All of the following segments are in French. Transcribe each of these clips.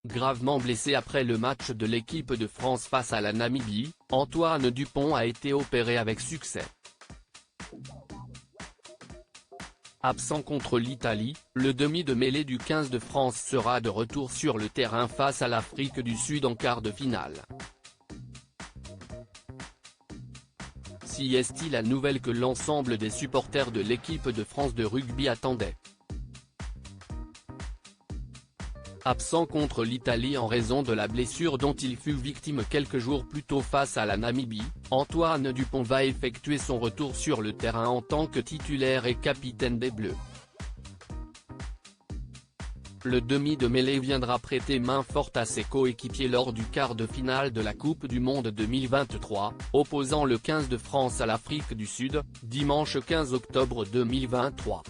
Gravement blessé après le match de l'équipe de France face à la Namibie, Antoine Dupont a été opéré avec succès. Absent contre l'Italie, le demi de mêlée du 15 de France sera de retour sur le terrain face à l'Afrique du Sud en quart de finale. Si est la nouvelle que l'ensemble des supporters de l'équipe de France de rugby attendaient. Absent contre l'Italie en raison de la blessure dont il fut victime quelques jours plus tôt face à la Namibie, Antoine Dupont va effectuer son retour sur le terrain en tant que titulaire et capitaine des Bleus. Le demi de mêlée viendra prêter main forte à ses coéquipiers lors du quart de finale de la Coupe du Monde 2023, opposant le 15 de France à l'Afrique du Sud, dimanche 15 octobre 2023.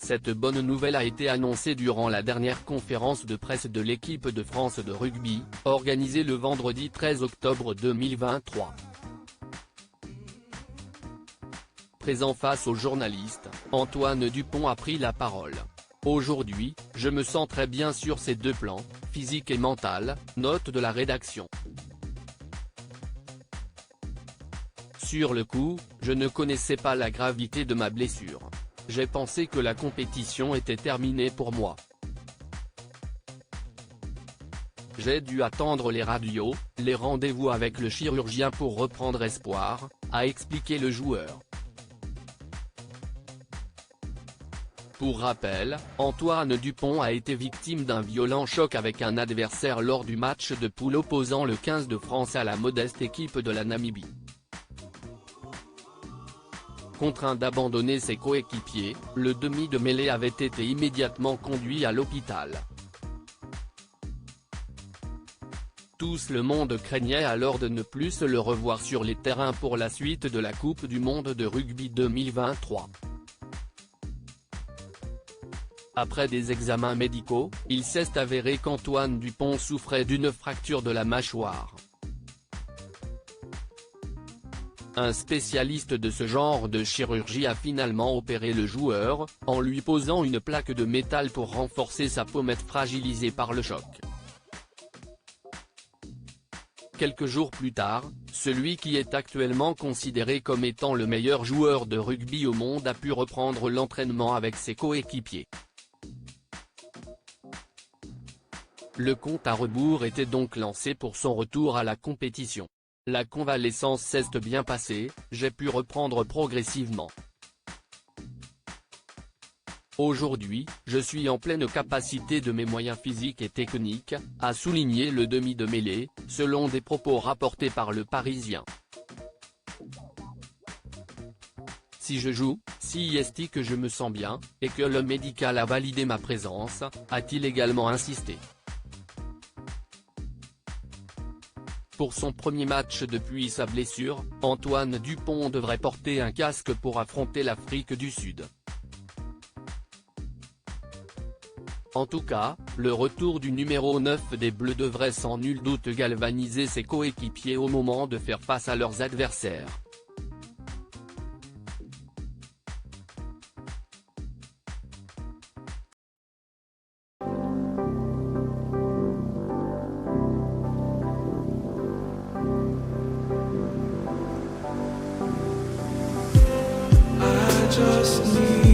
Cette bonne nouvelle a été annoncée durant la dernière conférence de presse de l'équipe de France de rugby, organisée le vendredi 13 octobre 2023. Présent face aux journalistes, Antoine Dupont a pris la parole. Aujourd'hui, je me sens très bien sur ces deux plans, physique et mental, note de la rédaction. Sur le coup, je ne connaissais pas la gravité de ma blessure. J'ai pensé que la compétition était terminée pour moi. J'ai dû attendre les radios, les rendez-vous avec le chirurgien pour reprendre espoir, a expliqué le joueur. Pour rappel, Antoine Dupont a été victime d'un violent choc avec un adversaire lors du match de poule opposant le 15 de France à la modeste équipe de la Namibie. Contraint d'abandonner ses coéquipiers, le demi de mêlée avait été immédiatement conduit à l'hôpital. Tous le monde craignait alors de ne plus le revoir sur les terrains pour la suite de la Coupe du Monde de rugby 2023. Après des examens médicaux, il s'est avéré qu'Antoine Dupont souffrait d'une fracture de la mâchoire. Un spécialiste de ce genre de chirurgie a finalement opéré le joueur, en lui posant une plaque de métal pour renforcer sa pommette fragilisée par le choc. Quelques jours plus tard, celui qui est actuellement considéré comme étant le meilleur joueur de rugby au monde a pu reprendre l'entraînement avec ses coéquipiers. Le compte à rebours était donc lancé pour son retour à la compétition. La convalescence s'est bien passée, j'ai pu reprendre progressivement. Aujourd'hui, je suis en pleine capacité de mes moyens physiques et techniques, a souligné le demi de mêlée, selon des propos rapportés par Le Parisien. Si je joue, si est que je me sens bien, et que le médical a validé ma présence, a-t-il également insisté. Pour son premier match depuis sa blessure, Antoine Dupont devrait porter un casque pour affronter l'Afrique du Sud. En tout cas, le retour du numéro 9 des Bleus devrait sans nul doute galvaniser ses coéquipiers au moment de faire face à leurs adversaires. Just need